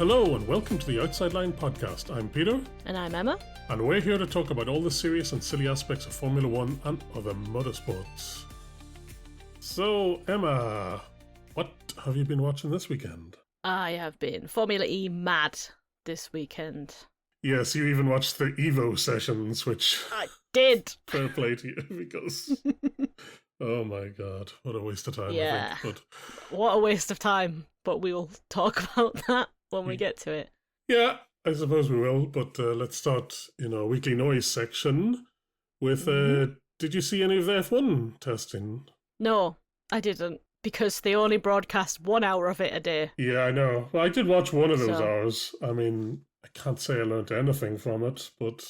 Hello and welcome to the Outside Line podcast. I'm Peter. And I'm Emma. And we're here to talk about all the serious and silly aspects of Formula One and other motorsports. So, Emma, what have you been watching this weekend? I have been Formula E mad this weekend. Yes, you even watched the Evo sessions, which... I did! Fair play to you, because... oh my god, what a waste of time, yeah. I think. But... what a waste of time, but we will talk about that when we get to it. Yeah, I suppose we will, but let's start in our weekly noise section with, did you see any of the F1 testing? No, I didn't, because they only broadcast 1 hour of it a day. Yeah, I know. Well, I did watch one of those hours. I mean, I can't say I learned anything from it, but,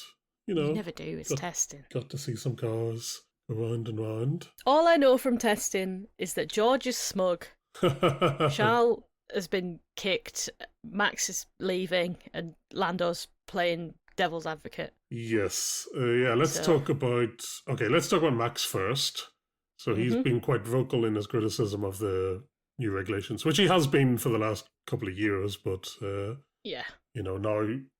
you know. You never do, it's testing. Got to see some cars go round and round. All I know from testing is that George is smug, Charles has been kicked, Max is leaving, and Lando's playing devil's advocate. Yes. Let's talk about Max first. So he's been quite vocal in his criticism of the new regulations, which he has been for the last couple of years, but now,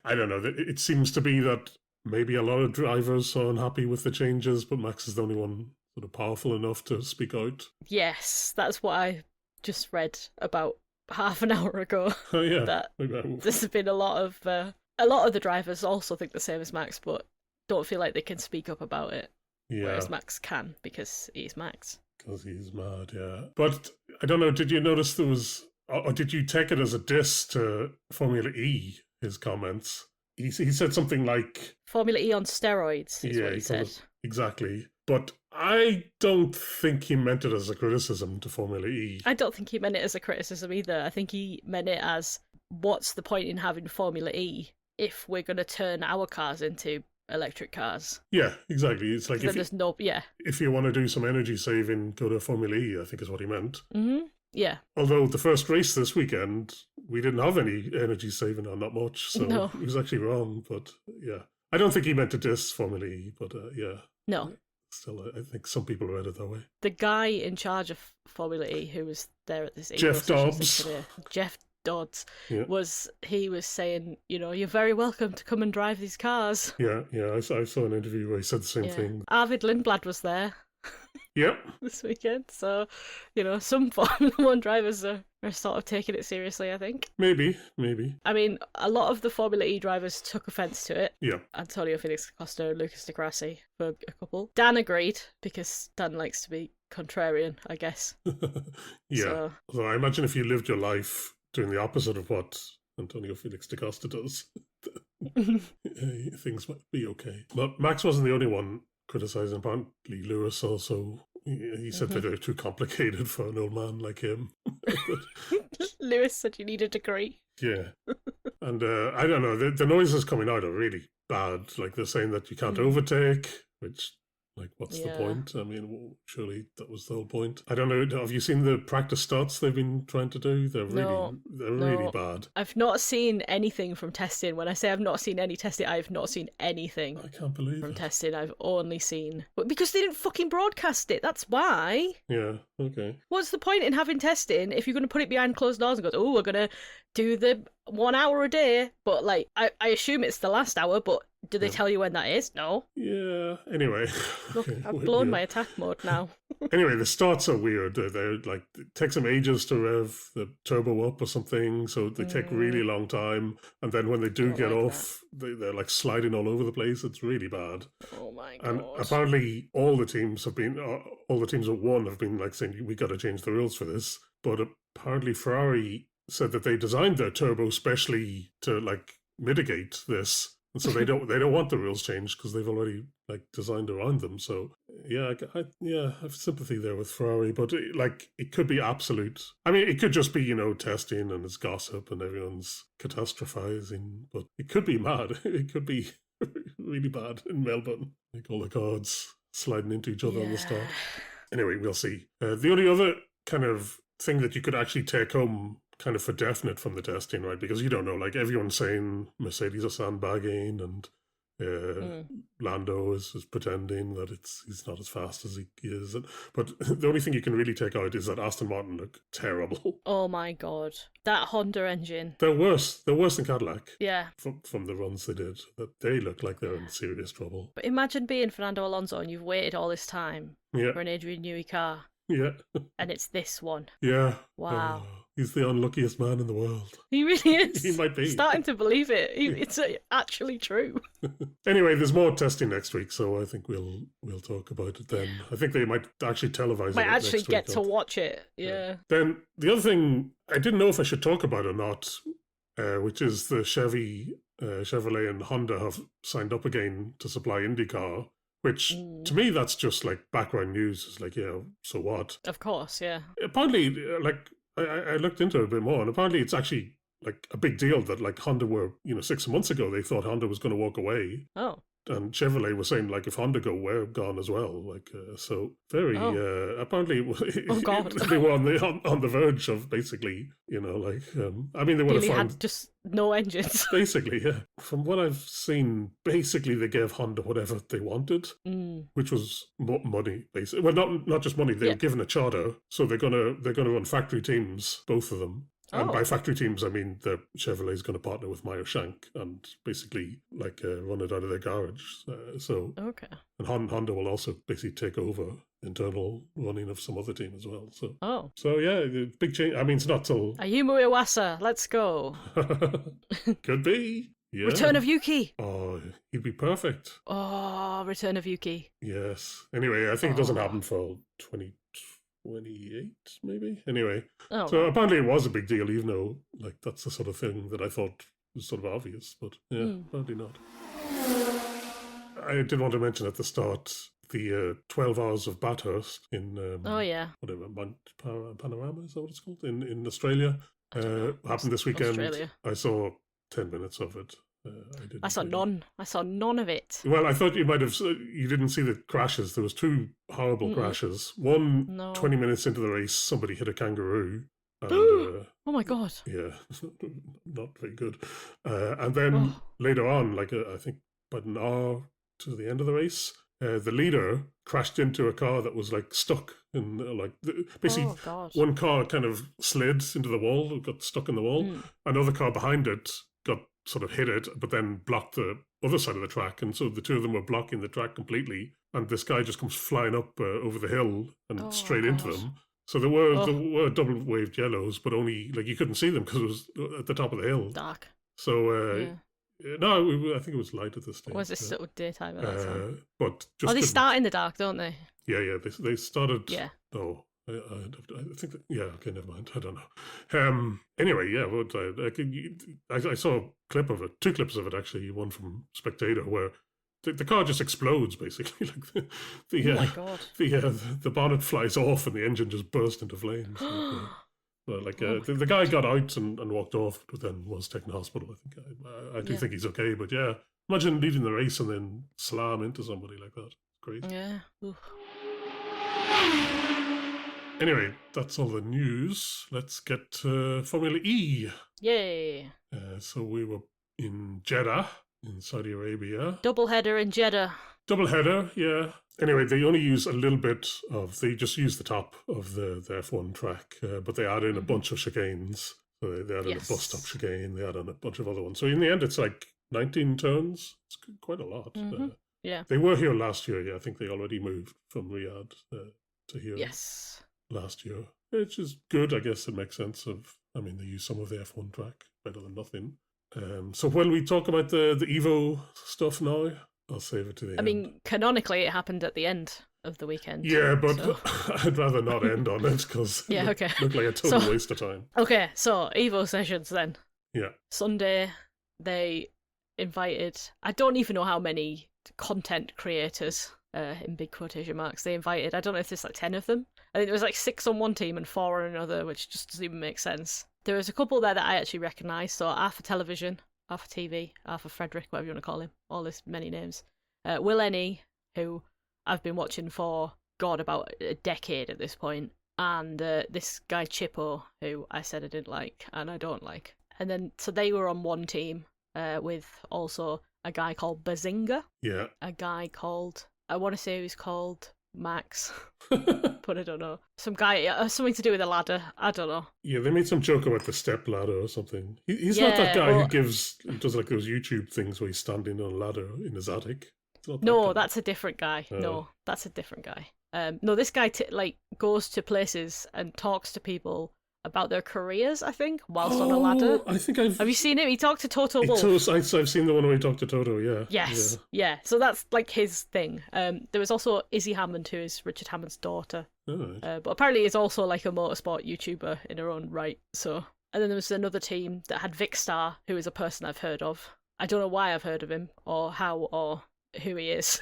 I don't know, it seems to be that maybe a lot of drivers are unhappy with the changes, but Max is the only one sort of powerful enough to speak out. Yes, that's what I just read about half an hour ago. Oh yeah, that there's been a lot of the drivers also think the same as Max, but don't feel like they can speak up about it. Yeah. Whereas Max can, because he's Max. Because he's mad, yeah. But I don't know, did you notice there was, or did you take it as a diss to Formula E, his comments? He said something like... Formula E on steroids is what he said. Exactly. But I don't think he meant it as a criticism to Formula E. I don't think he meant it as a criticism either. I think he meant it as, what's the point in having Formula E if we're going to turn our cars into electric cars? Yeah, exactly. It's like if you want to do some energy saving, go to Formula E, I think is what he meant. Mm-hmm. Yeah. Although the first race this weekend, we didn't have any energy saving, or not much, so it was actually wrong. But yeah, I don't think he meant to diss Formula E, but yeah. No. Still, I think some people read it that way. The guy in charge of Formula E who was there at this Jeff Dobbs. Jeff Dodds, was saying, you're very welcome to come and drive these cars. Yeah, I saw an interview where he said the same thing. Arvid Lindblad was there. Yep. This weekend, so, some Formula 1 drivers are sort of taking it seriously, I think. Maybe. I mean, a lot of the Formula E drivers took offence to it. Yeah. Antonio Felix Acosta, Lucas Di Grassi for a couple. Dan agreed, because Dan likes to be contrarian, I guess. Yeah. So I imagine if you lived your life doing the opposite of what Antonio Felix da Costa does, things might be okay. But Max wasn't the only one criticising. Apparently Lewis also, he said that they're too complicated for an old man like him. Lewis said you need a degree. Yeah. And I don't know, the noises coming out are really bad. Like, they're saying that you can't overtake, which... like, what's the point? I mean, surely that was the whole point. I don't know. Have you seen the practice starts they've been trying to do? They're really bad. I've not seen anything from testing. When I say I've not seen any testing, I've not seen anything. I can't believe from testing. I've only seen... but because they didn't fucking broadcast it, that's why. Yeah, okay. What's the point in having testing if you're going to put it behind closed doors and go, we're going to do the 1 hour a day? But, like, I assume it's the last hour, but do they tell you when that is? No. Yeah, anyway. Look, I've blown my attack mode now. Anyway, the starts are weird. They're like, it takes them ages to rev the turbo up or something, so they take a really long time. And then when they do get off, they're like sliding all over the place. It's really bad. Oh my God. And apparently all the teams at one have been like saying, we got to change the rules for this. But apparently Ferrari said that they designed their turbo specially to like mitigate this. And so they don't want the rules changed because they've already like designed around them. So I have sympathy there with Ferrari, but it could be absolute. I mean, it could just be testing and it's gossip and everyone's catastrophizing, but it could be mad. It could be really bad in Melbourne, like all the cars sliding into each other on the start. Anyway, we'll see. The only other kind of thing that you could actually take home kind of for definite from the testing, right? Because you don't know, like everyone's saying Mercedes are sandbagging and Lando is pretending that he's not as fast as he is. But the only thing you can really take out is that Aston Martin look terrible. Oh my god. That Honda engine. They're worse. They're worse than Cadillac. Yeah. From the runs they did. That they look like they're in serious trouble. But imagine being Fernando Alonso and you've waited all this time for an Adrian Newey car. Yeah. And it's this one. Yeah. Wow. He's the unluckiest man in the world. He really is. He might be. Starting to believe it. It's actually true. Anyway, there's more testing next week, so I think we'll talk about it then. I think they might actually televise it. Might actually next get week, to watch it. Yeah. Then the other thing I didn't know if I should talk about or not, which is the Chevrolet and Honda have signed up again to supply IndyCar. Which, to me, that's just like background news. It's like, yeah, so what? Of course, yeah. Apparently, like, I looked into it a bit more, and apparently it's actually, like, a big deal that, like, Honda were, 6 months ago, they thought Honda was going to walk away. Oh. And Chevrolet was saying, like, if Honda go, we're gone as well. Like, so very, apparently, God. they were on the verge of basically, like, I mean, they would have found... had just no engines. Basically, yeah. From what I've seen, basically they gave Honda whatever they wanted, which was money, basically. Well, not just money, they were given a charter, so they're gonna run factory teams, both of them. And by factory teams, I mean the Chevrolet's going to partner with Meyer Shank and basically like run it out of their garage. Okay. And Honda will also basically take over internal running of some other team as well. So yeah, big change. I mean, it's not till Ayumu Iwasa, let's go. Could be. Yeah. Return of Yuki. Oh, he'd be perfect. Oh, Return of Yuki. Yes. Anyway, I think it doesn't happen for 2028, maybe. Anyway, so apparently it was a big deal, even though like that's the sort of thing that I thought was sort of obvious, but yeah, apparently not. I did want to mention at the start the 12 hours of Bathurst in whatever Panorama, is that what it's called in Australia? Happened this weekend. Australia. I saw 10 minutes of it. I saw none. I saw none of it. Well, I thought you might have. You didn't see the crashes. There was two horrible crashes. One, 20 minutes into the race, somebody hit a kangaroo. And, oh my god! Yeah, not very good. And then later on, like I think about an hour to the end of the race, the leader crashed into a car that was like stuck in basically one car kind of slid into the wall, got stuck in the wall. Another car behind it got sort of hit it, but then blocked the other side of the track, and so the two of them were blocking the track completely. And this guy just comes flying up over the hill and straight into them. So there were double waved yellows, but only like you couldn't see them because it was at the top of the hill. Dark. So no, I think it was light at this stage. Was it sort of daytime at that time? But just they start in the dark, don't they? Yeah. They started. Yeah. Oh, I think that, yeah. Okay, never mind. I don't know. Anyway, yeah. But I saw a clip of it, two clips of it actually. One from Spectator where the car just explodes basically. Like oh my god. The bonnet flies off and the engine just burst into flames. The guy got out and walked off, but then was taken to hospital. I think I do think he's okay. But yeah, imagine leading the race and then slam into somebody like that. Crazy. Yeah. Oof. Anyway, that's all the news. Let's get Formula E. Yay. So we were in Jeddah in Saudi Arabia. Doubleheader in Jeddah. Doubleheader, yeah. Anyway, they only use a little bit they just use the top of the F1 track, but they add in a bunch of chicanes. So they add in a bus stop chicane, they add in a bunch of other ones. So in the end, it's like 19 turns. It's quite a lot. Yeah. They were here last year, yeah. I think they already moved from Riyadh to here last year, which is good, I guess. It makes sense they use some of the F1 track, better than nothing. So when we talk about the Evo stuff now, I'll save it to the end. I mean, canonically, it happened at the end of the weekend. Yeah, but I'd rather not end on it because it looked like a total waste of time. Okay, so Evo sessions then. Yeah. Sunday, they invited, I don't even know how many content creators, in big quotation marks, they invited. I don't know if there's like 10 of them. I think there was like 6 on one team and 4 on another, which just doesn't even make sense. There was a couple there that I actually recognised. So Arthur Television, Arthur TV, Arthur Frederick, whatever you want to call him. All this many names. Will Ennie, who I've been watching for, God, about a decade at this point. And this guy Chippo, who I said I didn't like and I don't like. And then, so they were on one team with also a guy called Bazinga, Yeah. a guy called, I want to say he was called Max, but I don't know. Some guy, something to do with a ladder. I don't know. Yeah, they made some joke about the step ladder or something. He's not that Yeah, guy well, who does like those YouTube things where he's standing on a ladder in his attic. It's not that no, guy. that's a different guy. Oh. No, that's a different guy. No, this guy like goes to places and talks to people about their careers, I think, whilst on a ladder. I think I've... Have you seen him? He talked to Toto Wolff. I've seen the one where he talked to Toto, yeah. Yes, yeah. So that's like his thing. There was also Izzy Hammond, who is Richard Hammond's daughter. Yeah. Right. But apparently is also like a motorsport YouTuber in her own right. So, and then there was another team that had Vic Star, who is a person I've heard of. I don't know why I've heard of him, or how, or who he is.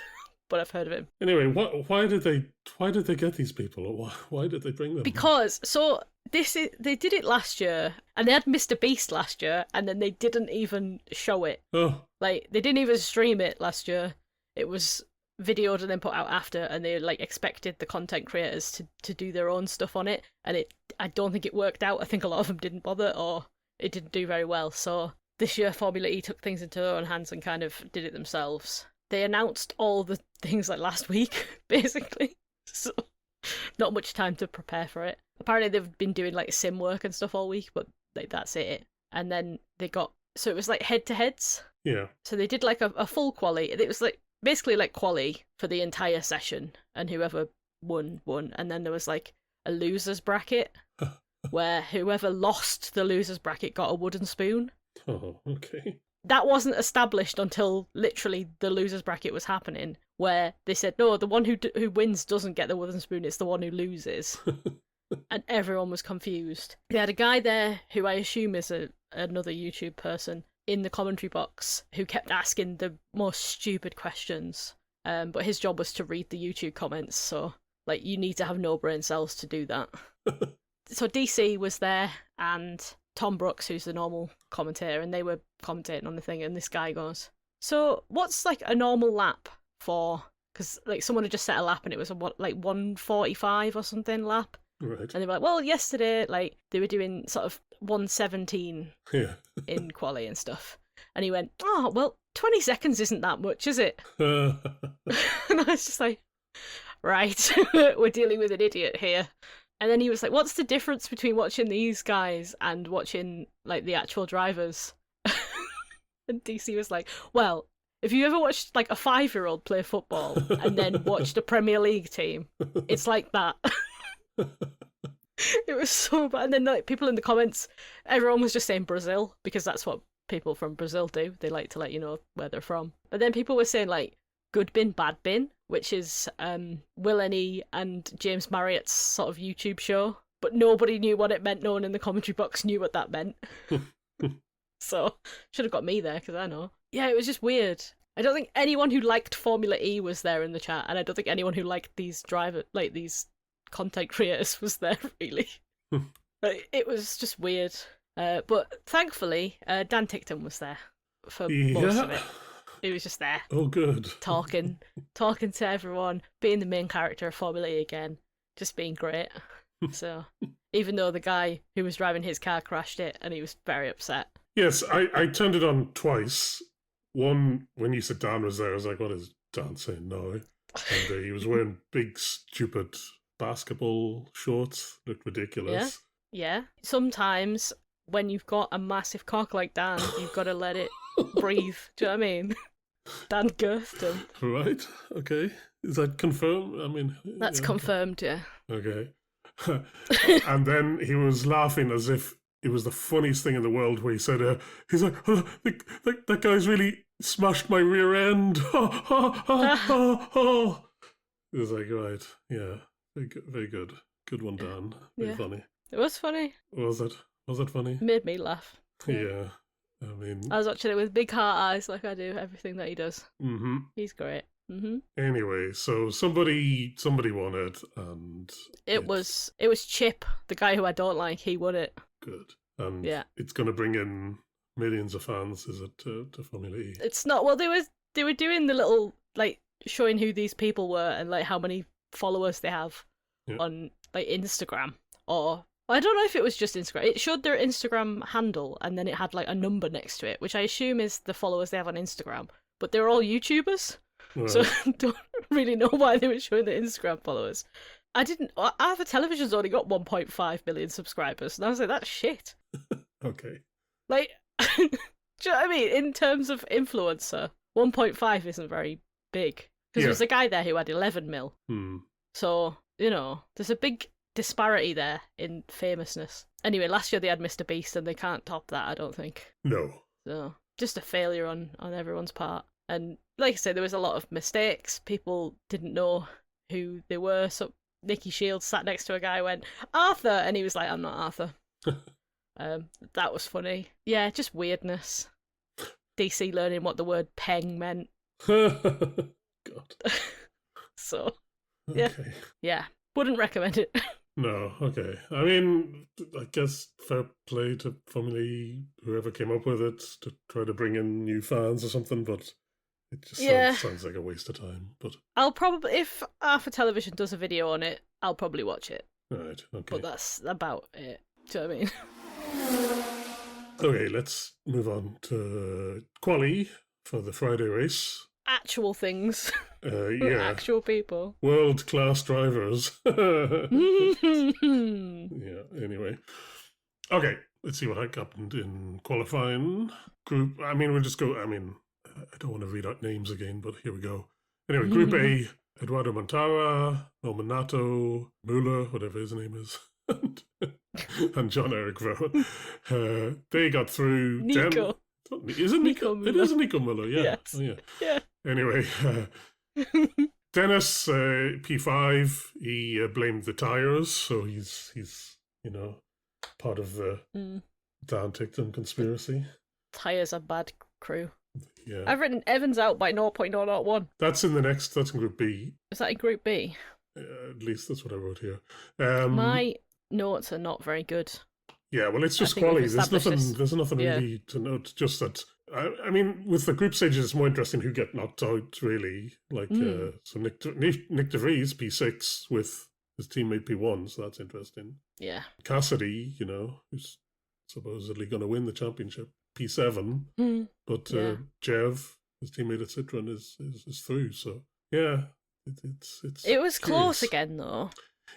But I've heard of him. Anyway, why did they get these people? Or why did they bring them? Because they did it last year, and they had Mr. Beast last year, and then they didn't even show it. Oh. Like, they didn't even stream it last year. It was videoed and then put out after, and they like expected the content creators to do their own stuff on it, and I don't think it worked out. I think a lot of them didn't bother, or it didn't do very well. So this year Formula E took things into their own hands and kind of did it themselves. They announced all the things like last week, basically. So not much time to prepare for it. Apparently they've been doing like sim work and stuff all week, but like that's it. And then so it was like head-to-heads. Yeah. So they did like a full quali. It was like basically like quali for the entire session, and whoever won. And then there was like a losers bracket where whoever lost the losers bracket got a wooden spoon. Oh, okay. That wasn't established until literally the losers bracket was happening, where they said, no, the one who wins doesn't get the wooden spoon, it's the one who loses. And everyone was confused. They had a guy there who I assume is another YouTube person in the commentary box who kept asking the most stupid questions. But his job was to read the YouTube comments, so like you need to have no brain cells to do that. So DC was there, and Tom Brooks, who's the normal commentator, and they were commentating on the thing, and this guy goes, so what's like a normal lap for, because like someone had just set a lap and it was like 145 or something lap, Right. and they were like, well, yesterday like they were doing sort of 117 in quali and stuff, and he went, oh well, 20 seconds isn't that much, is it? And I was just like, right, we're dealing with an idiot here. And then he was like, what's the difference between watching these guys and watching, like, the actual drivers? And DC was like, well, if you ever watched, like, a 5-year-old play football and then watched a Premier League team, it's like that. It was so bad. And then, like, people in the comments, everyone was just saying Brazil, because that's what people from Brazil do. They like to let you know where they're from. But then people were saying, like, good bin, bad bin, which is Will Ennie and James Marriott's sort of YouTube show, but nobody knew what it meant. No one in the commentary box knew what that meant. So should have got me there, because I know. Yeah, it was just weird. I don't think anyone who liked Formula E was there in the chat, and I don't think anyone who liked these these content creators was there, really. It was just weird. But thankfully, Dan Ticktum was there for most of it. He was just there. Oh, good. Talking to everyone, being the main character of Formula E again, just being great. So, even though the guy who was driving his car crashed it, and he was very upset. Yes, I turned it on twice. One, when you said Dan was there, I was like, what is Dan saying now? And he was wearing big, stupid basketball shorts. Looked ridiculous. Yeah. Sometimes, when you've got a massive cock like Dan, you've got to let it breathe. Do you know what I mean? Dan Gerfton. Right, okay. Is that confirmed? I mean... That's confirmed, yeah. Okay. And then he was laughing as if it was the funniest thing in the world, where he said, he's like, oh, that guy's really smashed my rear end. It was like, right, yeah. Very good. Good one, Dan. Very funny. It was funny. Was it? Was it funny? It made me laugh. Yeah. I mean... I was watching it with big heart eyes, like I do everything that he does. Mm-hmm. He's great. Mm-hmm. Anyway, so somebody won it, and... It was Chip, the guy who I don't like, he won it. Good. And yeah. It's going to bring in millions of fans, is it, to Formula E? It's not... Well, they were doing the little, like, showing who these people were and, like, how many followers they have on, like, Instagram. Or... I don't know if it was just Instagram. It showed their Instagram handle, and then it had like a number next to it, which I assume is the followers they have on Instagram. but they were all YouTubers. Right. So I don't really know why they were showing their Instagram followers. Arthur Television's only got 1.5 million subscribers, and I was like, that's shit. Okay. Like, do you know what I mean? In terms of influencer, 1.5 isn't very big. Because there was a guy there who had 11 mil. So, there's a big disparity there in famousness. Anyway, last year they had Mr. Beast, and they can't top that, I don't think. No. So, just a failure on everyone's part. And like I said, there was a lot of mistakes. People didn't know who they were. So Nikki Shields sat next to a guy, went, Arthur! And he was like, I'm not Arthur. That was funny. Yeah, just weirdness. DC learning what the word peng meant. God. So, yeah. Okay. Yeah, wouldn't recommend it. No, okay. I mean, I guess fair play to Formula E, whoever came up with it, to try to bring in new fans or something, but it just sounds like a waste of time. But I'll probably, if Arthur Television does a video on it, I'll probably watch it. Right, okay. But that's about it. Do you know what I mean? Okay, let's move on to quali for the Friday race. Actual things. Yeah. Actual people. World-class drivers. Yeah, anyway. Okay, let's see what happened in qualifying. Group, we'll just go, I don't want to read out names again, but here we go. Anyway, Group A, Eduardo Montara, Norman Nato, Muller, whatever his name is, and John-Eric Vernon. They got through. Nico. Is it Nico? It is Nico Muller, yeah. Yes. Oh, yeah. Yeah. Anyway, Dennis, P5, he blamed the tyres, so he's part of the Dan Ticktum conspiracy. Tyres are bad crew. Yeah. I've written Evans out by 0.001. That's in Group B. Is that in Group B? At least that's what I wrote here. My notes are not very good. Yeah, well, it's just quality. There's nothing really to note. Just that, with the group stages, it's more interesting who get knocked out, really. Like, so Nyck de Vries, P6, with his teammate P1, so that's interesting. Yeah. Cassidy, who's supposedly going to win the championship, P7, but Jev, his teammate at Citroen, is through. So yeah, it was close again, though.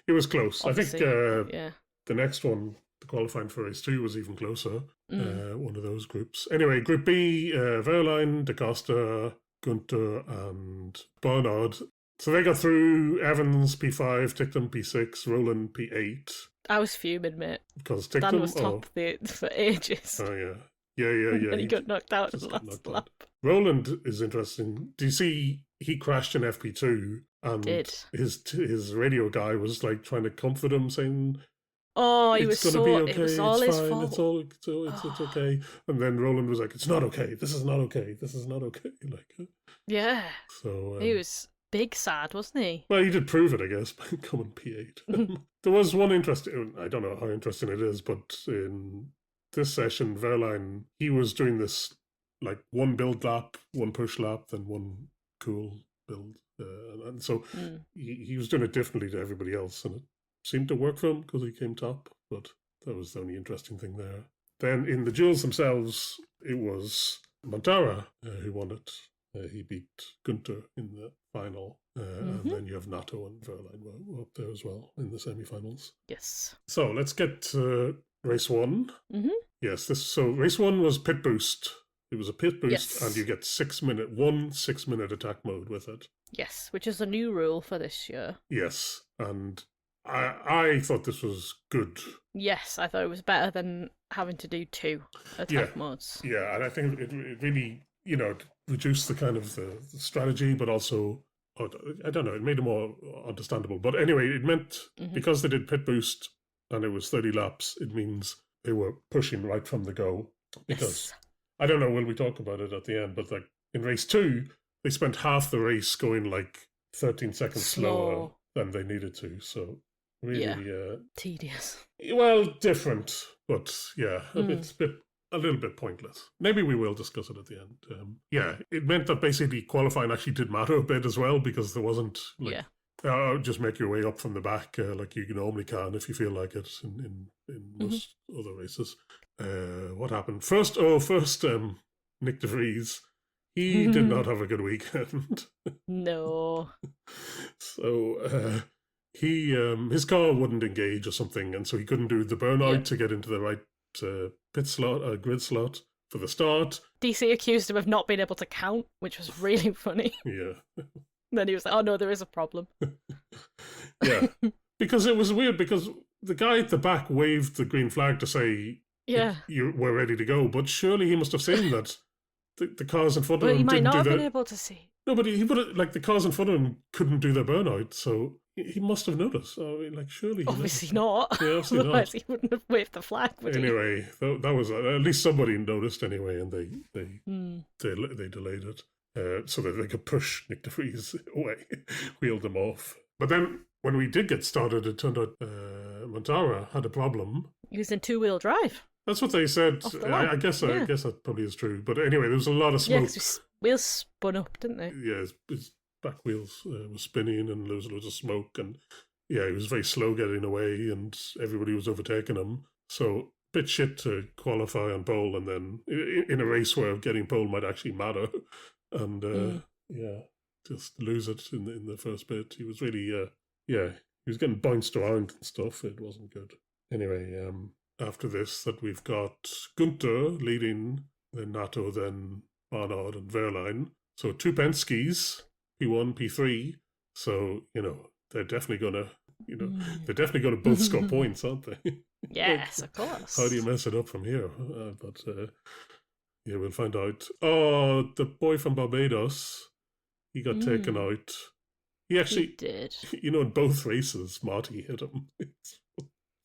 It was close. Obviously, I think the next one, the qualifying for race 2, was even closer. One of those groups. Anyway, Group B, Verline, Da Costa, Gunter, and Barnard. So they got through. Evans P5, Ticktum P6, Roland P8. I was fuming, mate. Because Ticktum Dan was top for ages. Oh yeah. Yeah. And he got knocked out in the last lap. Roland is interesting. Do you see he crashed in FP2 and his radio guy was like trying to comfort him, saying, "Oh, he was so be okay. It was all it's his fine. fault. It's okay." And then Roland was like, "It's not okay. This is not okay. This is not okay." Like, yeah. So he was big sad, wasn't he? Well, he did prove it, I guess, by coming P8. There was one interesting. I don't know how interesting it is, but in this session, Verline, he was doing this like one build lap, one push lap, then one cool build. And so he was doing it differently to everybody else, and it seemed to work for him because he came top, but that was the only interesting thing there. Then in the duels themselves, it was Montara who won it. He beat Gunter in the final, and then you have Nato and Verline were up there as well in the semi-finals. Yes. So let's get to race 1. Yes, so race 1 was pit boost. It was a pit boost, and you get 6 minute attack mode with it. Yes, which is a new rule for this year. Yes, and I thought this was good. Yes, I thought it was better than having to do 2 attack modes. Yeah, and I think it really, reduced the kind of the strategy, but also, I don't know, it made it more understandable. But anyway, it meant, because they did pit boost and it was 30 laps, it means they were pushing right from the go. Because, I don't know, will we talk about it at the end, but like in race 2, they spent half the race going like 13 seconds slower than they needed to. So really tedious. Well, different, but it's a little bit pointless. Maybe we will discuss it at the end. It meant that basically qualifying actually did matter a bit as well, because there wasn't like just make your way up from the back like you normally can if you feel like it in most other races. What happened? First, Nyck de Vries, he did not have a good weekend. No. So his car wouldn't engage or something, and so he couldn't do the burnout to get into the right pit slot, grid slot for the start. DC accused him of not being able to count, which was really funny. Yeah. Then he was like, "Oh no, there is a problem." Yeah, because it was weird because the guy at the back waved the green flag to say, "Yeah, we're ready to go," but surely he must have seen that the cars in front of him he might didn't not do have that. been able to see. No, but he would have, like, the cars in front of him couldn't do their burnout, so he must have noticed. I mean, like, surely. Obviously not. Yeah, obviously Otherwise, not. he wouldn't have waved the flag. Would Anyway, that was at least somebody noticed anyway, and they delayed it so that they could push Nyck de Vries away, wheeled them off. But then when we did get started, it turned out Mortata had a problem. Using 2-wheel drive. That's what they said. I guess that probably is true. But anyway, there was a lot of smoke. Yeah, because wheels spun up, didn't they? Yeah, his back wheels were spinning and there was loads of smoke. And yeah, he was very slow getting away and everybody was overtaking him. So bit shit to qualify on pole and then in a race where getting pole might actually matter. And just lose it in the first bit. He was really, he was getting bounced around and stuff. It wasn't good. Anyway, after this, that we've got Gunther leading, then Nato, then Barnard and Wehrlein. So 2 Penske's, P1, P3. So, they're definitely gonna both score points, aren't they? Yes, of course. How do you mess it up from here? We'll find out. Oh, the boy from Barbados, he got taken out. He actually did. In both races, Marty hit him.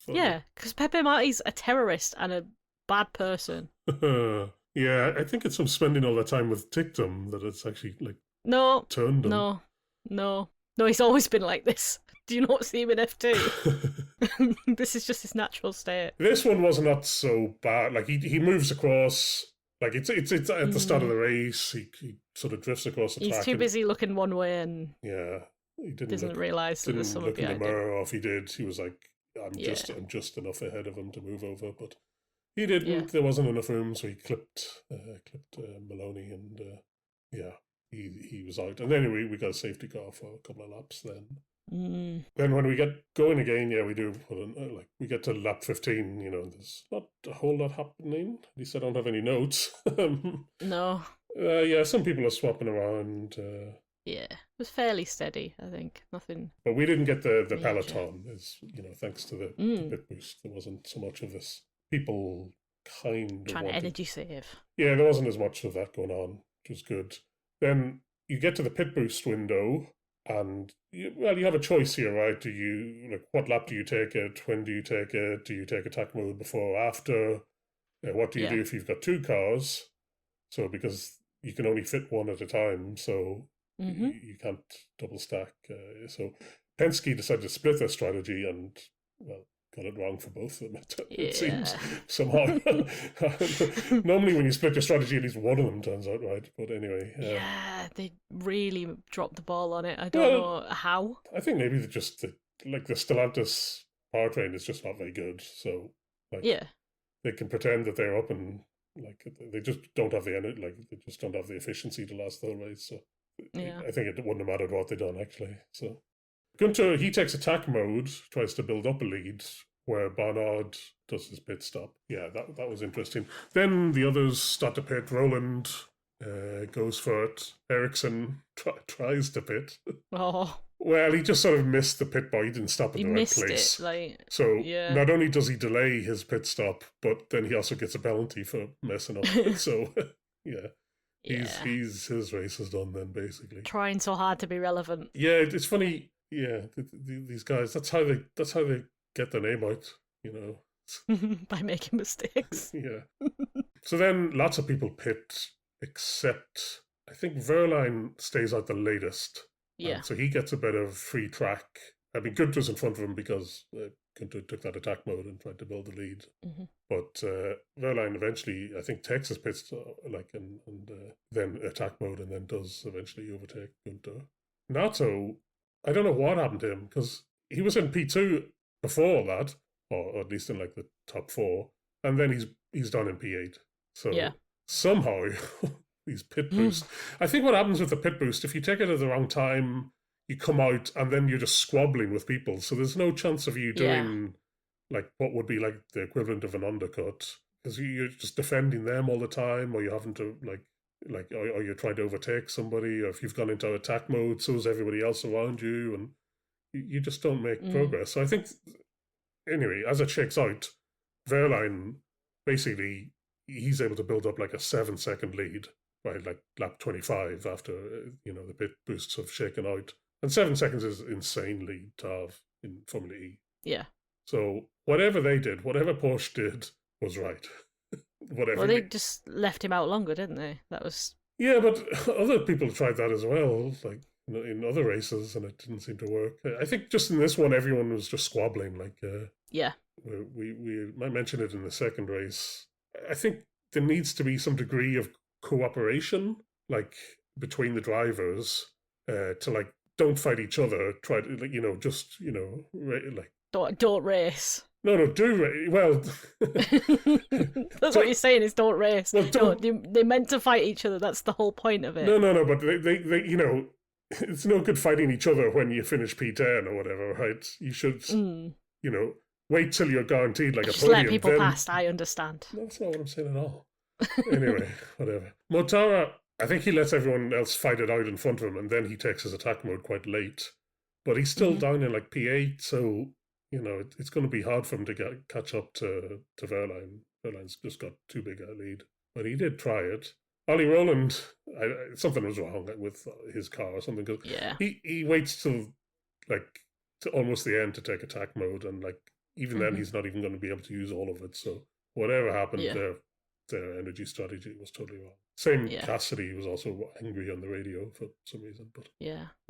Yeah, because Pepe Marty's a terrorist and a bad person. Yeah, I think it's from spending all that time with Ticktum that it's actually turned him. No, he's always been like this. Do you not see him in F2? This is just his natural state. This one was not so bad. Like he moves across. Like it's at the start of the race. He sort of drifts across the track. He's too busy looking one way and he doesn't realise that there's someone behind him. Didn't look in the mirror, or if he did, he was like, I'm just enough ahead of him to move over, but he didn't. Yeah. There wasn't enough room, so he clipped Maloney, and he was out. And then we got a safety car for a couple of laps. Then when we get going again, we do. We get to lap 15. There's not a whole lot happening. At least I don't have any notes. No. Some people are swapping around. It was fairly steady, I think. Nothing. But we didn't get the peloton, thanks to the pit boost. There wasn't so much of this. People trying to energy save. Yeah, there wasn't as much of that going on, which was good. Then you get to the pit boost window, and you have a choice here, right? Do you what lap do you take it? When do you take it? Do you take attack mode before or after? What do you do if you've got 2 cars? So because you can only fit one at a time, so you can't double stack. So Penske decided to split their strategy and got it wrong for both of them. It seems somehow. Normally, when you split your strategy, at least one of them turns out right. But anyway, they really dropped the ball on it. I don't know how. I think maybe the Stellantis powertrain is just not very good. So they can pretend that they're up and they just don't have the energy. They just don't have the efficiency to last the whole race. So I think it wouldn't have mattered what they'd done actually. So Gunther, he takes attack mode, tries to build up a lead, where Barnard does his pit stop. Yeah, that was interesting. Then the others start to pit. Roland goes for it. Ericsson tries to pit. Oh. Well, he just sort of missed the pit bar. He didn't stop in the right place. So not only does he delay his pit stop, but then he also gets a penalty for messing up. So, his race is done then, basically. Trying so hard to be relevant. Yeah, it's funny. Yeah, these guys, that's how they get their name out, By making mistakes. Yeah. So then lots of people pit, except I think Wehrlein stays out the latest. Yeah. So he gets a bit of free track. I mean, Gunther's in front of him because Gunther took that attack mode and tried to build the lead. But Wehrlein eventually, I think, takes his pits and then attack mode and then does eventually overtake Gunther. Nato, I don't know what happened to him because he was in P2 before that, or at least in the top 4, and then he's done in P8. So somehow these pit boosts. I think what happens with the pit boost, if you take it at the wrong time, you come out and then you're just squabbling with people. So there's no chance of you doing like what would be like the equivalent of an undercut, because you're just defending them all the time, or you're having to or you're trying to overtake somebody, or if you've gone into attack mode, so is everybody else around you, and you just don't make progress. So I think, anyway, as it shakes out, Wehrlein, basically, he's able to build up like a 7-second lead by like lap 25 after, the pit boosts have shaken out. And 7 seconds is insane lead to have in Formula E. Yeah. So whatever they did, whatever Porsche did was right. Whatever. Well, they just left him out longer, didn't they? That was... Yeah, but other people tried that as well, like in other races, and it didn't seem to work. I think just in this one, everyone was just squabbling. Like, yeah. We might mention it in the second race. I think there needs to be some degree of cooperation, like between the drivers, to like don't fight each other. Try to like don't race. No, do well. That's what you're saying is don't race. Well, they're meant to fight each other. That's the whole point of it. No. But they it's no good fighting each other when you finish P10 or whatever, right? You should, wait till you're guaranteed like just a podium. Let people past. I understand. That's not what I'm saying at all. Anyway, whatever. Mortara, I think he lets everyone else fight it out in front of him, and then he takes his attack mode quite late. But he's still down in like P8, so it's going to be hard for him to catch up to Wehrlein. Wehrlein's just got too big a lead, but he did try it. Ollie Rowland, something was wrong with his car or something, because he waits till to almost the end to take attack mode, and like even then he's not even going to be able to use all of it. So whatever happened, their energy strategy was totally wrong. Same Cassidy was also angry on the radio for some reason, but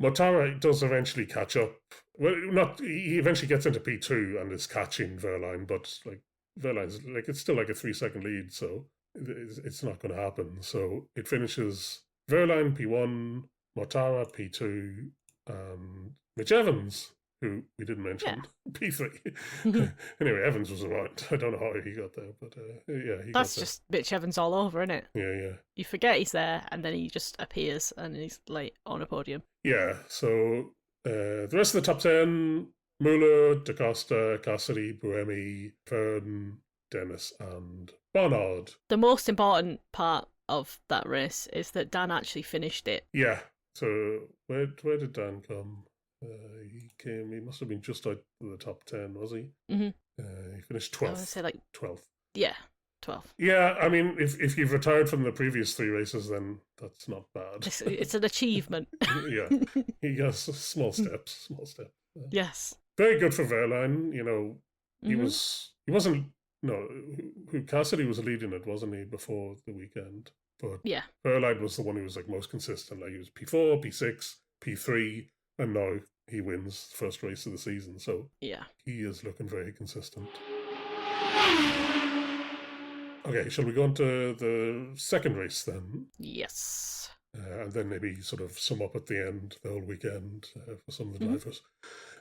Mortara does eventually catch up. Well, he eventually gets into P2 and is catching Wehrlein, but like Wehrlein's it's still like a 3-second lead, so it's not going to happen. So it finishes Wehrlein P1, Mortara P2, and Mitch Evans, who we didn't mention, P3. Anyway, Evans was around. I don't know how he got there, but he That's just Mitch Evans all over, isn't it? Yeah. You forget he's there, and then he just appears, and he's like on a podium. Yeah, so the rest of the top 10, Muller, Da Costa, Cassidy, Buemi, Fern, Dennis, and Barnard. The most important part of that race is that Dan actually finished it. Yeah, so where did Dan come? He must have been just out of the top 10, was he? Mm-hmm. He finished 12th. I would say 12th. Yeah, 12th. Yeah, I mean, if you've retired from the previous 3 races, then that's not bad. It's an achievement. Yeah, he has small steps. Yes. Very good for Wehrlein. He wasn't. No, who Cassidy was leading it, wasn't he, before the weekend? But Wehrlein was the one who was like most consistent. Like he was P4, P6, P3. And now he wins the first race of the season, so he is looking very consistent. Okay, shall we go on to the second race then? Yes. And then maybe sort of sum up at the end, the whole weekend for some of the drivers.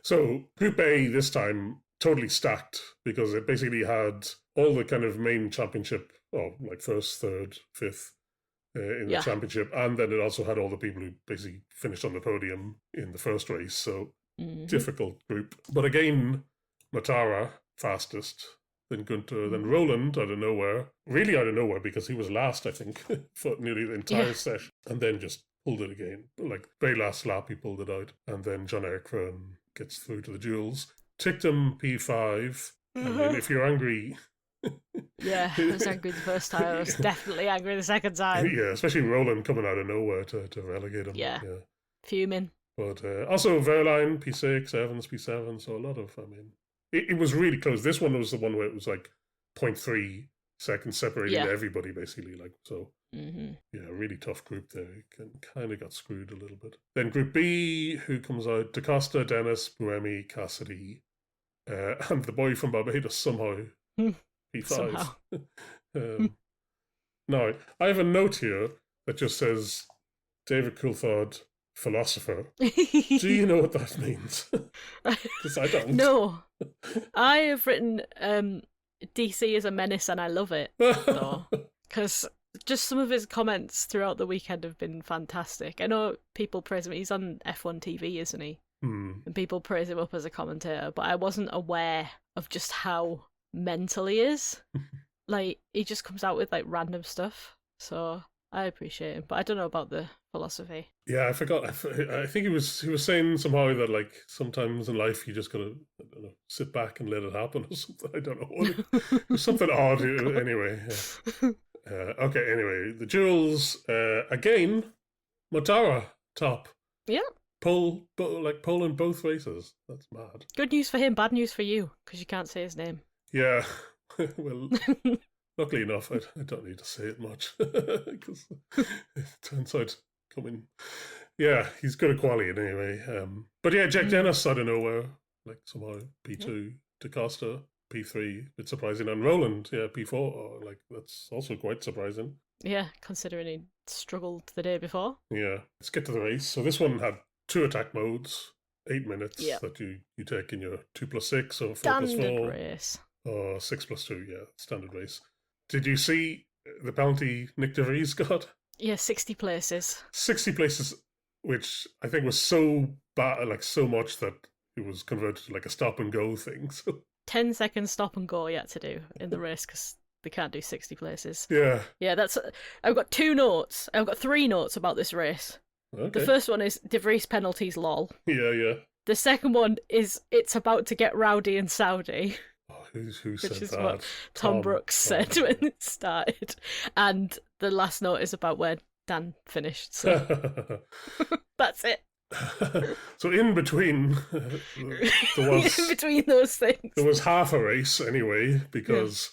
So Group A this time, totally stacked, because it basically had all the kind of main championship, like first, third, fifth, in the championship, and then it also had all the people who basically finished on the podium in the first race, so difficult group. But again, Mortara, fastest, then Günther, then Roland out of nowhere, really out of nowhere, because he was last, I think, for nearly the entire session, and then just pulled it again. Like, very last lap, he pulled it out, and then John-Eric Fern gets through to the duels. Ticktum, P5, I mean, if you're angry... Yeah, I was angry the first time. I was definitely angry the second time. Yeah, especially Roland coming out of nowhere to relegate him. Yeah. Fuming. But also Wehrlein, P6, Evans, P7, so a lot of, it was really close. This one was the one where it was like 0.3 seconds separating everybody, basically. Like, so, really tough group there. Kind of got screwed a little bit. Then Group B, who comes out? Da Costa, Dennis, Buemi, Cassidy, and the boy from Barbados somehow... P5. Now, I have a note here that just says David Coulthard, philosopher. Do you know what that means? Because I don't. No. I have written DC is a menace and I love it. Because just some of his comments throughout the weekend have been fantastic. I know people praise him. He's on F1 TV, isn't he? And people praise him up as a commentator, but I wasn't aware of just how mental he is. Like, he just comes out with like random stuff, so I appreciate him. But I don't know about the philosophy. Yeah, I forgot. I think he was saying somehow that like sometimes in life you just gotta, I don't know, sit back and let it happen or something. I don't know. It was something odd. Anyway. Yeah. Okay. Anyway, the duels again. Mortara top. Yeah. Pole in both races. That's mad. Good news for him, bad news for you, because you can't say his name. Yeah. Well, luckily enough, I don't need to say it much because it turns out coming. Yeah, he's good at quality anyway. But yeah, Jack Dennis out of nowhere, like somehow P2 to Costa, P3, it's surprising, and Roland, yeah, P4, like that's also quite surprising. Yeah, considering he struggled the day before. Yeah, let's get to the race. So this one had 2 attack modes, 8 minutes that you take in your 2+6 or 4+4. Standard race. Or 6+2, yeah, standard race. Did you see the penalty Nyck de Vries got? Yeah, 60 places. 60 places, which I think was so bad, like so much that it was converted to like a stop and go thing. So 10-second stop and go you had to do in the race because they can't do 60 places. Yeah. Yeah, that's. I've got 2 notes. I've got 3 notes about this race. Okay. The first one is De Vries penalties, lol. Yeah. The second one is it's about to get rowdy in Saudi. Who said Which is that? what Tom Brooks said when it started. And the last note is about where Dan finished. So that's it. So in between, there was in between those things, there was half a race anyway because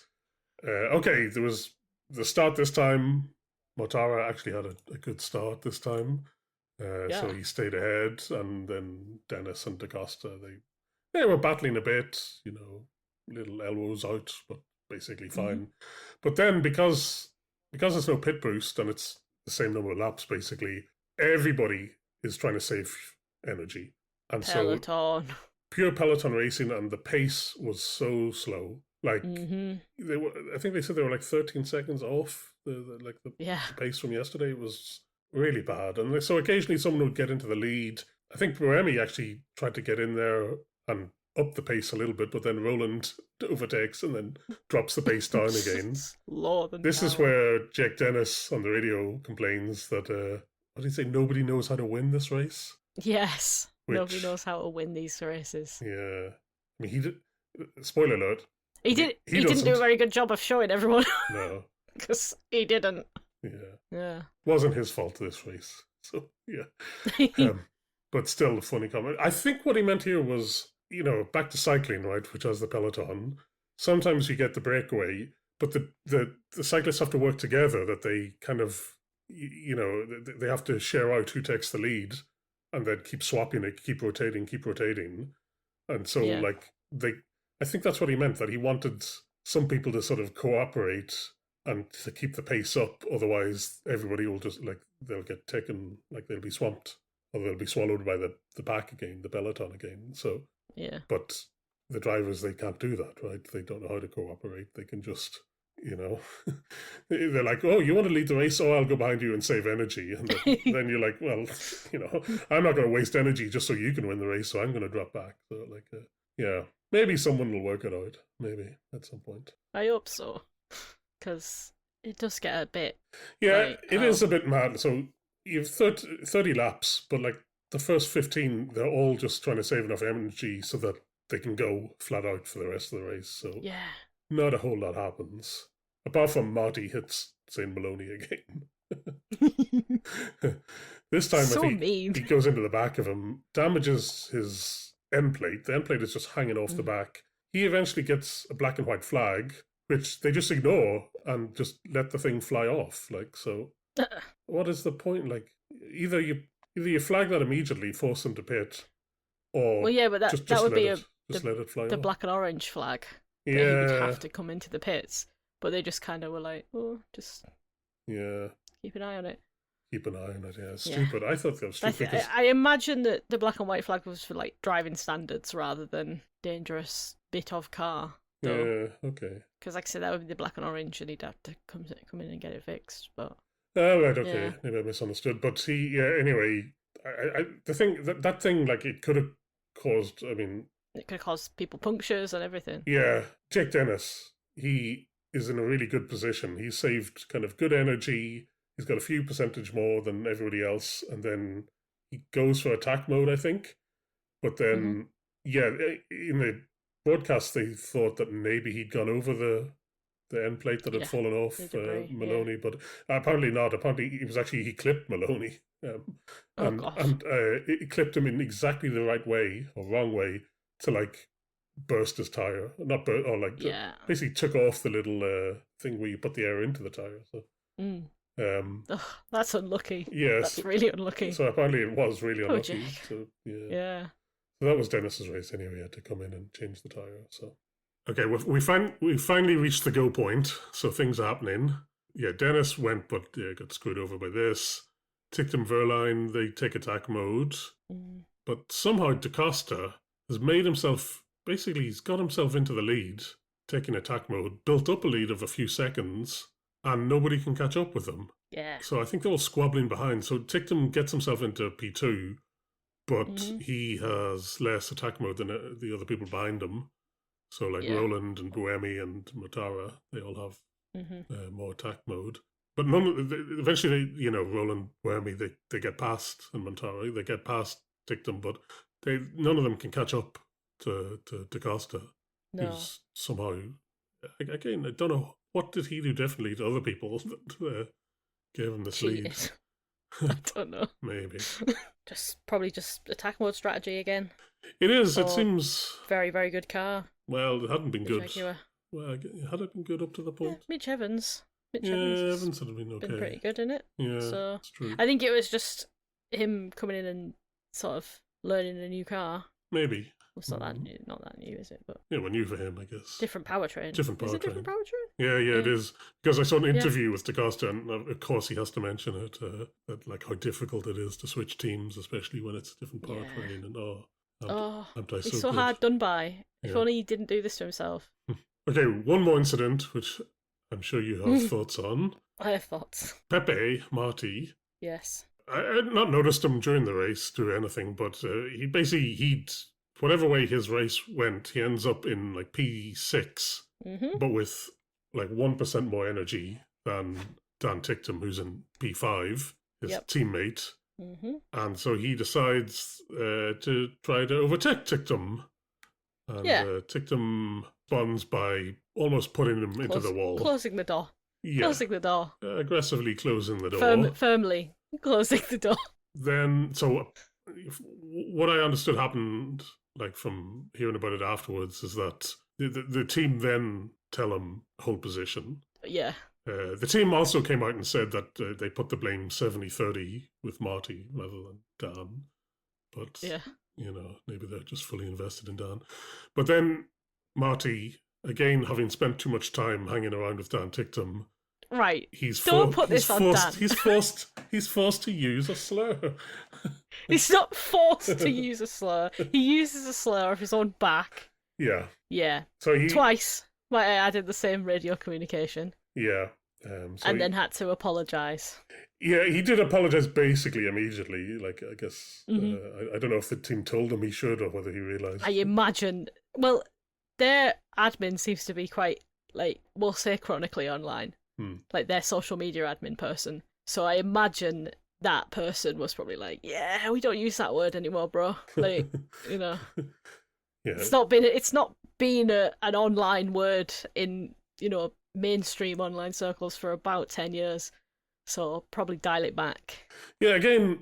okay, there was the start this time. Mortara actually had a good start this time, so he stayed ahead, and then Dennis and DaCosta they were battling a bit, you know. Little elbows out, but basically fine. But then because there's no pit boost and it's the same number of laps, basically everybody is trying to save energy, and Peloton. so pure Peloton racing, and the pace was so slow. Like they were, I think they said they were like 13 seconds off the pace from yesterday. It was really bad, and so occasionally someone would get into the lead. I think Buemi actually tried to get in there and up the pace a little bit, but then Roland overtakes and then drops the pace down again. This is where Jack Dennis on the radio complains that, what did he say, nobody knows how to win this race? Yes, nobody knows how to win these races. Yeah. I mean, he did, spoiler alert. He didn't do a very good job of showing everyone. No. Because he didn't. Yeah. Wasn't his fault, this race. So, yeah. But still a funny comment. I think what he meant here was, you know, back to cycling, right, which has the peloton. Sometimes you get the breakaway, but the cyclists have to work together, that they kind of, you know, they have to share out who takes the lead and then keep swapping it, keep rotating. And so, like, I think that's what he meant, that he wanted some people to sort of cooperate and to keep the pace up. Otherwise, everybody will just, like, they'll get taken, like, they'll be swamped or they'll be swallowed by the pack again, the peloton again. So, yeah. But the drivers, they can't do that, right? They don't know how to cooperate. They can just, you know, they're like, oh, you want to lead the race? Oh, I'll go behind you and save energy. And then you're like, well, you know, I'm not going to waste energy just so you can win the race, so I'm going to drop back. So, like, yeah, maybe someone will work it out. Maybe at some point. I hope so, because it does get a bit... Yeah, like, it is a bit mad. So you've 30 laps, but, like, the first 15, they're all just trying to save enough energy so that they can go flat out for the rest of the race. So not a whole lot happens. Apart from Marty hits St. Maloney again. This time, so he goes into the back of him, damages his end plate. The end plate is just hanging off the back. He eventually gets a black and white flag, which they just ignore and just let the thing fly off. Like, so what is the point? Like, either you flag that immediately, force them to pit, or but that would be let it fly the off. Black and orange flag. Yeah, he would have to come into the pits, but they just kind of were like, oh, just keep an eye on it. Keep an eye on it. Yeah, stupid. I thought that was stupid. I imagine that the black and white flag was for like driving standards rather than dangerous bit of car. though. Yeah, okay. Because, like I said, that would be the black and orange, and he'd have to come in and get it fixed. But Oh, right, okay. yeah, Maybe I misunderstood. But anyway, the thing, that thing, like, it could have caused, I mean, it could cause people punctures and everything. yeah, Jake Dennis, he is in a really good position. He's saved kind of good energy. He's got a few percentage more than everybody else. And then he goes for attack mode, I think. But then, yeah, in the broadcast, they thought that maybe he'd gone over the end plate that had fallen off Maloney, but apparently not. Apparently, he clipped Maloney, and it clipped him in exactly the right way or wrong way to like burst his tire, not burst, or like basically took off the little thing where you put the air into the tire. So, that's unlucky. Yes, that's really unlucky. So apparently, it was really unlucky. So, yeah. So that was Dennis's race anyway. He had to come in and change the tire. So. Okay, we finally reached the go point, so things are happening. Yeah, Dennis went, but got screwed over by this. Ticktum Verline, they take attack mode. But somehow DaCosta has made himself, basically he's got himself into the lead, taking attack mode, built up a lead of a few seconds, and nobody can catch up with him. Yeah. So I think they're all squabbling behind. So Ticktum gets himself into P2, but he has less attack mode than the other people behind him. So like Roland and Buemi and Mortara, they all have more attack mode. But eventually, Roland, Buemi, they get past, and Mortara, they get past Ticktum, but none of them can catch up to DaCosta. No. Who's somehow, again, I don't know, what did he do differently to other people that gave him this lead? I don't know. Maybe. Probably just attack mode strategy again. It is, it seems. Very, very good car. Well, it hadn't been good. Jaguar. Well, had it been good up to the point? Yeah, Mitch Evans. Evans had been okay. Been pretty good in it. Yeah, so that's true. I think it was just him coming in and sort of learning a new car. Maybe. Well, it's not that new, is it? But well, new for him, I guess. Different powertrain. Is it different powertrain? Yeah, it is. Because I saw an interview with DaCosta, and of course he has to mention it, that like how difficult it is to switch teams, especially when it's a different powertrain. And he's so hard done by. If only he didn't do this to himself. Okay, one more incident, which I'm sure you have thoughts on. I have thoughts. Pepe Marti. Yes. I had not noticed him during the race do anything, but whatever way his race went, he ends up in like P6, but with like 1% more energy than Dan Ticktum, who's in P5, his teammate. And so he decides to try to overtake Ticktum. And Ticktum responds by almost putting him into the wall. Closing the door. Yeah. Closing the door. Aggressively closing the door. Firmly closing the door. Then, so what I understood happened, like from hearing about it afterwards, is that the team then tell him hold position. Yeah. The team also came out and said that they put the blame 70-30 with Marty rather than Dan. But, maybe they're just fully invested in Dan. But then Marty, again, having spent too much time hanging around with Dan Ticktum, right. Don't put this on Dan. He's forced to use a slur. He's not forced to use a slur. He uses a slur of his own back. Yeah. Yeah. So twice, might I add, in the same radio communication. Yeah. Then had to apologise. Yeah, he did apologise basically immediately. Like, I guess, I don't know if the team told him he should or whether he realised. I imagine, well, their admin seems to be quite, like, we'll say chronically online. Like, their social media admin person. So I imagine that person was probably like, yeah, we don't use that word anymore, bro. Like, Yeah. It's not been an online word in, mainstream online circles for about 10 years. So probably dial it back. Yeah, again,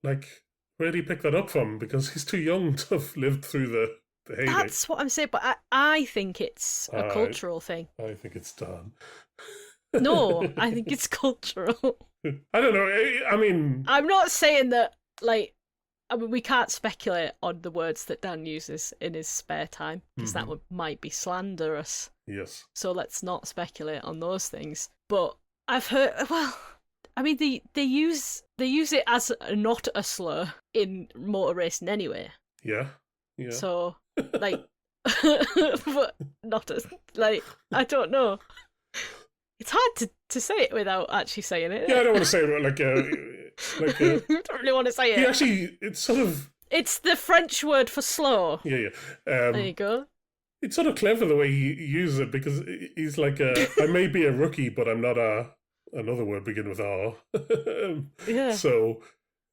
like, where did he pick that up from? Because he's too young to have lived through the heyday. That's what I'm saying, but I think it's a cultural thing. I think it's Dan. No, I think it's cultural. I don't know. I mean, I'm not saying that, like, we can't speculate on the words that Dan uses in his spare time, because that might be slanderous. Yes. So let's not speculate on those things. But I've heard, well, I mean, they use it as not a slur in motor racing anyway. Yeah. So, like, but not as like I don't know. It's hard to say it without actually saying it. Yeah, I don't want to say it I don't really want to say he it. actually, it's sort of, It's the French word for slow. yeah. There you go. It's sort of clever the way he uses it, because he's like, I may be a rookie, but I'm not another word begin with R. Yeah. So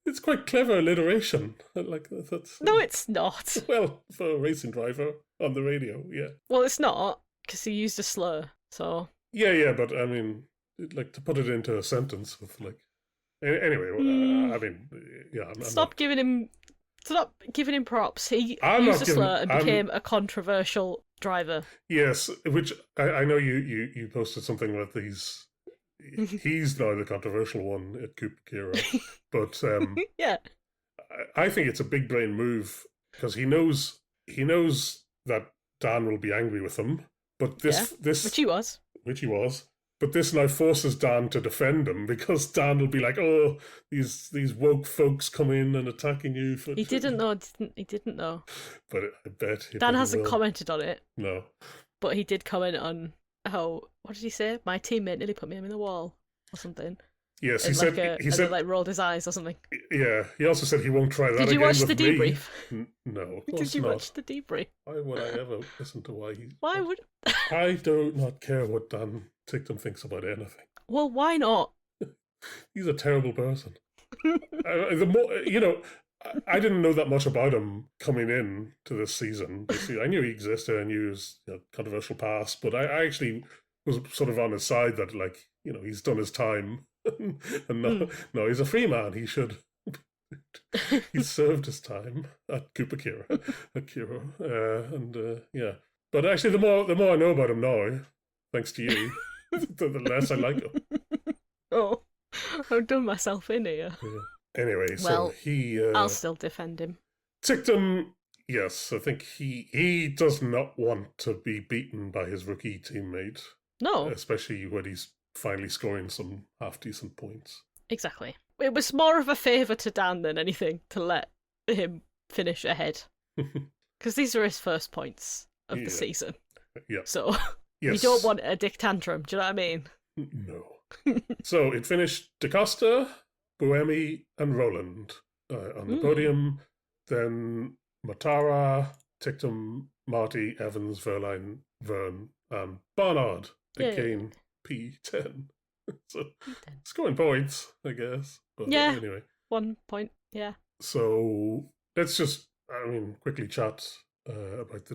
it's quite clever alliteration. Like that's No, it's not. well, for a racing driver on the radio, yeah. Well, it's not, because he used a slur, so... Yeah, but I mean, like, to put it into a sentence with, like... Anyway, I mean, yeah, I'm Stop not... giving him props. He I'm used not a slur giving- and became a controversial driver. Yes, which I know you posted something about these... He's now the controversial one at Cupra-Kiro, but Yeah. I think it's a big brain move, because he knows that Dan will be angry with him, but this which he was, but this now forces Dan to defend him, because Dan will be like, oh, these woke folks come in and attacking you for... He didn't know. He didn't know. But I bet Dan hasn't commented on it. No. But he did comment on how, what did he say? My teammate nearly put me in the wall or something. Yes, he said like rolled his eyes or something. Yeah, he also said he won't try that again. Did you watch the with debrief? No, of course Did you not. watch the debrief? Why would I ever listen to why he... Why would... I do not care what Dan Ticktum thinks about anything. Well, why not? He's a terrible person. The more, I didn't know that much about him coming in to this season. Basically, I knew he existed. I knew his controversial past, but I actually was sort of on his side that, like, he's done his time, and no, he's a free man. He should. He's served his time at Cupra-Kiro, and yeah. But actually, the more I know about him now, thanks to you, the less I like him. Oh, I've done myself in here. Yeah. Anyway, well, so I'll still defend him. Ticktum, yes, I think he does not want to be beaten by his rookie teammate. No. Especially when he's finally scoring some half-decent points. Exactly. It was more of a favour to Dan than anything to let him finish ahead. Because these are his first points of the season. Yeah. So, you don't want a dick tantrum, do you know what I mean? No. So, it finished DaCosta, Buemi, and Roland on the podium. Then Mortara, Ticktum, Marty, Evans, Verline, Vern, and Barnard became P10. So, scoring points, I guess. But anyway. 1 point, yeah. So, let's just, quickly chat about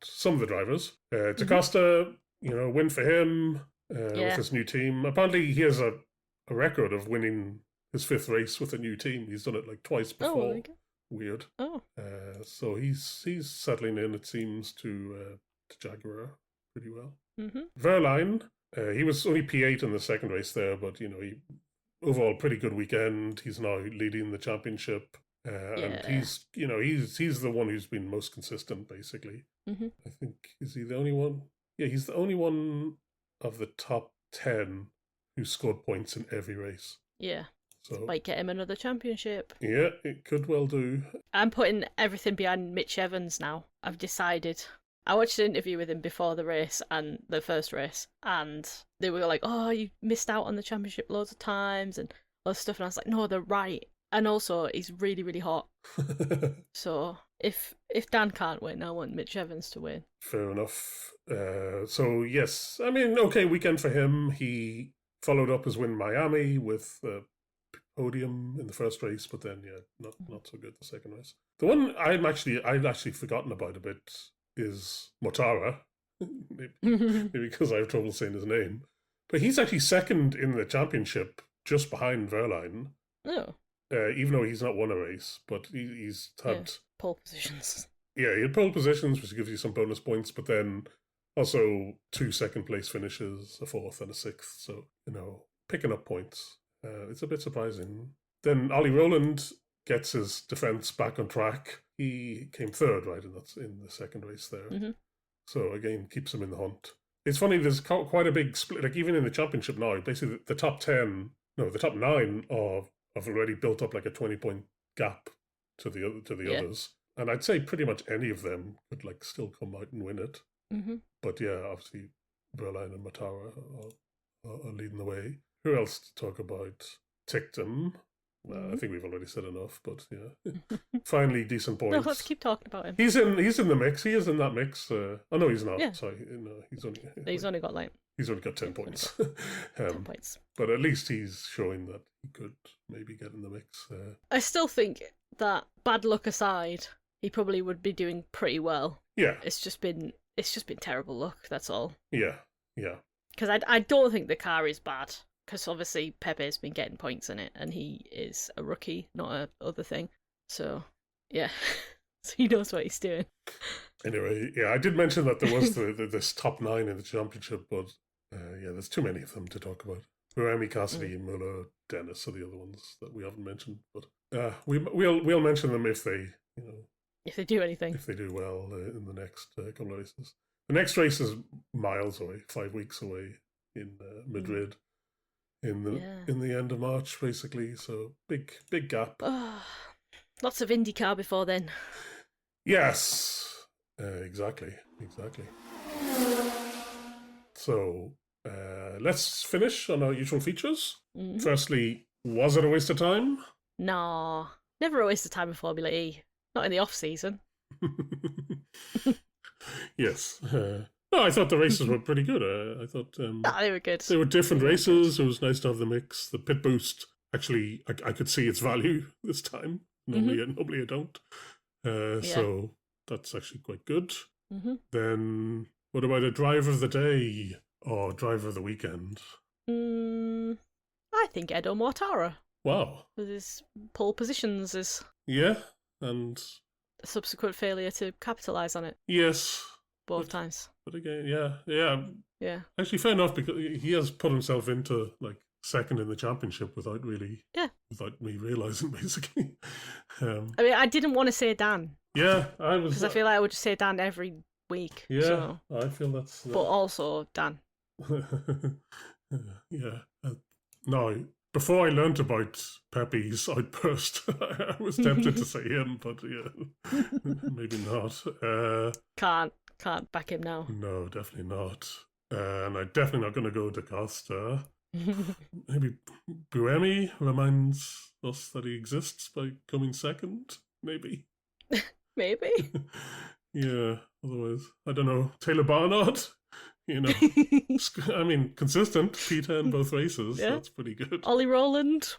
some of the drivers. DaCosta, win for him with his new team. Apparently, he has a record of winning his 5th race with a new team. He's done it like twice before. Oh, weird. Oh. So he's settling in, it seems, to Jaguar pretty well. Verline, he was only P8 in the second race there, but he overall pretty good weekend. He's now leading the championship, and he's the one who's been most consistent, basically. I think, is he the only one? Yeah, he's the only one of the top 10 who scored points in every race. Yeah. So might get him another championship. Yeah, it could well do. I'm putting everything behind Mitch Evans now. I've decided. I watched an interview with him before the race and the first race, and they were like, oh, you missed out on the championship loads of times and all this stuff, and I was like, no, they're right. And also, he's really, really hot. So, if Dan can't win, I want Mitch Evans to win. Fair enough. So, yes, okay weekend for him. He followed up his win in Miami with the podium in the first race, but then, not so good the second race. The one I'd actually forgotten about a bit is Mortara, maybe because I have trouble saying his name. But he's actually second in the championship, just behind Verline. Oh. Even though he's not won a race, but he's had... pole positions. Yeah, he had pole positions, which gives you some bonus points, but then also 2 second-place finishes, a 4th and a 6th. So, picking up points. It's a bit surprising. Then Ollie Rowland gets his defence back on track. He came 3rd, right, in the second race there. So, again, keeps him in the hunt. It's funny, there's quite a big split. Like, even in the championship now, basically the top 9 have already built up like a 20-point gap to the others. And I'd say pretty much any of them could like still come out and win it. Mm-hmm. But yeah, obviously Berline and Matara are leading the way. Who else to talk about? Ticktum. I think we've already said enough, but yeah, finally decent points. No, let's keep talking about him. He's in the mix. He is in that mix. Oh no, he's not. Yeah. Sorry, no, he's only got 10 points. 10 points. But at least he's showing that he could maybe get in the mix. I still think that, bad luck aside, he probably would be doing pretty well. Yeah. It's just been terrible luck. That's all. Yeah. Because I don't think the car is bad. Because obviously Pepe's been getting points in it, and he is a rookie, not a other thing. So, yeah. So he knows what he's doing. Anyway, yeah, I did mention that there was this top 9 in the championship, but yeah, there's too many of them to talk about. Buemi, Cassidy, Muller, Dennis are the other ones that we haven't mentioned. But we'll mention them if they, if they do anything. If they do well in the next couple of races. The next race is miles away, 5 weeks away in Madrid. In the end of March, basically, so big gap. Lots of IndyCar before then. Yes, exactly. So let's finish on our usual features. Mm-hmm. Firstly, was it a waste of time? No, never a waste of time in Formula E. Not in the off season. Yes. No, I thought the races were pretty good. I thought they were good. They were different races. It was nice to have the mix. The pit boost, actually, I could see its value this time. Normally I don't. So that's actually quite good. Mm-hmm. Then, what about a driver of the day or driver of the weekend? I think Edo Mortata. Wow. With his pole positions is... Yeah, and... subsequent failure to capitalise on it. Yes. Both times. But again, yeah. Actually, fair enough, because he has put himself into like second in the championship without me realising, basically. I mean, I didn't want to say Dan. Yeah, I was... because I feel like I would just say Dan every week. Yeah, so. I feel that's... But also Dan. Yeah. No, before I learnt about Pepe's outburst, I was tempted to say him, but yeah, maybe not. Can't back him now. No, definitely not. And I'm definitely not going to go to Costa. Maybe Buemi reminds us that he exists by coming second, maybe. Maybe. Yeah, otherwise, I don't know. Taylor Barnard, I mean, consistent, P10 in both races. Yeah. That's pretty good. Ollie Rowland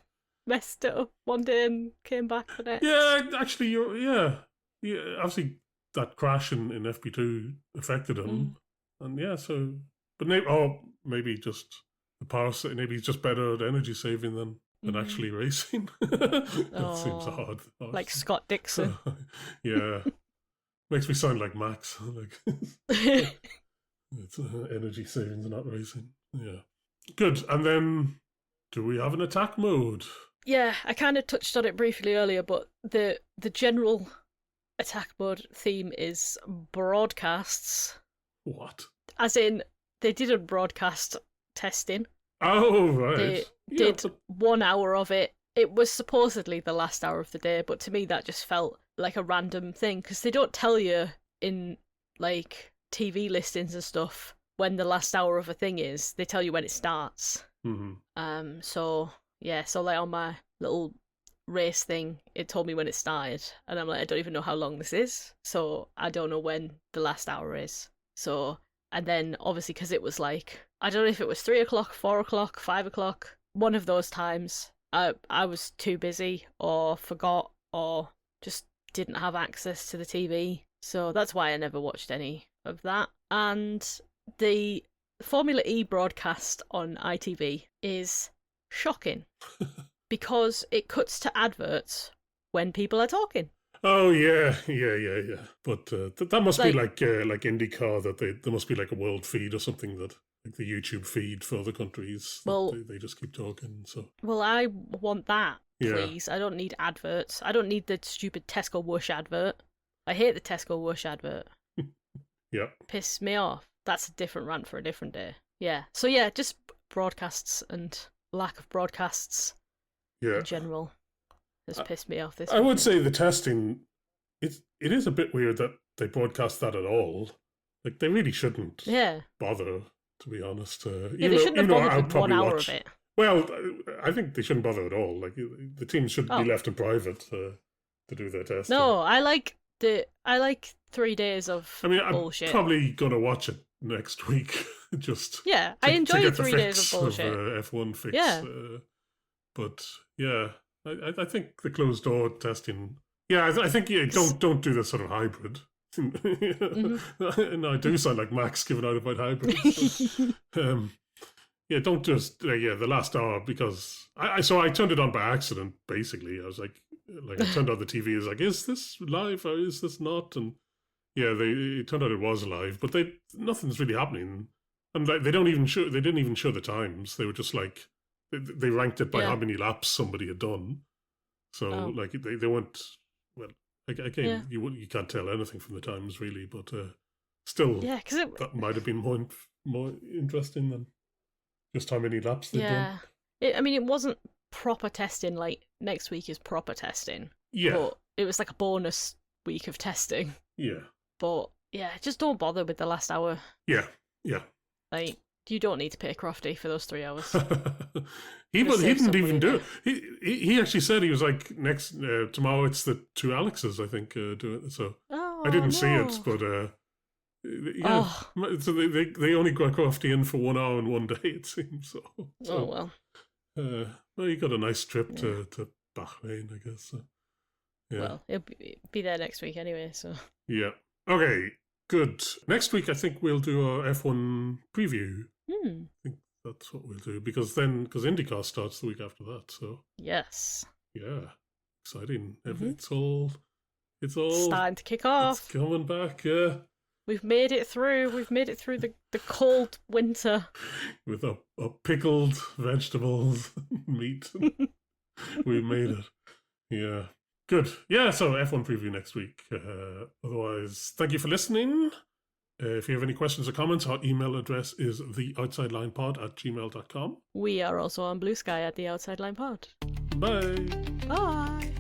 messed it up one day and came back for next. Yeah, actually, obviously that crash in FP2 affected him. And yeah, so, but maybe just the power, maybe he's just better at energy saving than actually racing. That seems hard. Like Scott Dixon. Yeah. Makes me sound like Max. It's energy savings, not racing. Yeah. Good. And then, do we have an attack mode? Yeah, I kind of touched on it briefly earlier, but the general attack mode theme is broadcasts. What? As in, they didn't broadcast testing. Oh, right. They did 1 hour of it. It was supposedly the last hour of the day, but to me that just felt like a random thing, because they don't tell you in, like, TV listings and stuff when the last hour of a thing is. They tell you when it starts. Mm-hmm. So like on my little race thing, it told me when it started, and I'm like, I don't even know how long this is, so I don't know when the last hour is. So, and then obviously because it was like, I don't know if it was 3 o'clock, 4 o'clock, 5 o'clock, one of those times, I was too busy or forgot or just didn't have access to the TV, so that's why I never watched any of that. And the Formula E broadcast on ITV is shocking because it cuts to adverts when people are talking. Oh yeah. But that must be like IndyCar. That there must be like a world feed or something, that like the YouTube feed for other countries. Well, they just keep talking. So I want that, please. Yeah. I don't need adverts. I don't need the stupid Tesco Whoosh advert. I hate the Tesco Whoosh advert. Yeah. Piss me off. That's a different rant for a different day. Yeah. So yeah, just broadcasts and lack of broadcasts in general has pissed me off this I would say the testing, it is a bit weird that they broadcast that at all. Like, they really shouldn't bother, to be honest. They shouldn't have bothered with 1 hour of it. Well, I think they shouldn't bother at all. Like, the teams should be left in private to do their testing. No, I like 3 days of bullshit. I'm probably gonna watch it next week. Just I enjoy 3 days of bullshit. F1 fix. Yeah, but yeah, I think the closed door testing. Yeah, I think don't do this sort of hybrid. And I do sound like Max giving out about hybrids. Yeah, don't just the last hour, because I turned it on by accident. Basically, I was like I turned on the TV. I was like, is this live or is this not? And yeah, it turned out it was live, but nothing's really happening. And like they didn't even show the times. They were just like they ranked it by how many laps somebody had done. So like they weren't, well, again, you can't tell anything from the times really, but still, that might have been more interesting than just how many laps they've done. It wasn't proper testing. Like next week is proper testing. Yeah, but it was like a bonus week of testing. Yeah, but just don't bother with the last hour. Yeah. Like, you don't need to pay Crofty for those 3 hours. he didn't even do it. He actually said he was like tomorrow it's the two Alexes, I think, do it. So I didn't see it, but so they only got Crofty in for 1 hour and 1 day, it seems. So well, you got a nice trip to Bahrain, I guess. So, yeah. Well, he'll be there next week anyway. So yeah. Okay. Good. Next week, I think we'll do our F1 preview. I think that's what we'll do, because IndyCar starts the week after that. So yes, yeah, exciting. It's all starting to kick off. It's coming back. Yeah, we've made it through. We've made it through the cold winter with our pickled vegetables, meat. We made it. Yeah. Good. Yeah, so F1 preview next week. Otherwise, thank you for listening. If you have any questions or comments, our email address is theoutsidelinepod@gmail.com. We are also on Blue Sky at The Outside Line Pod. Bye. Bye.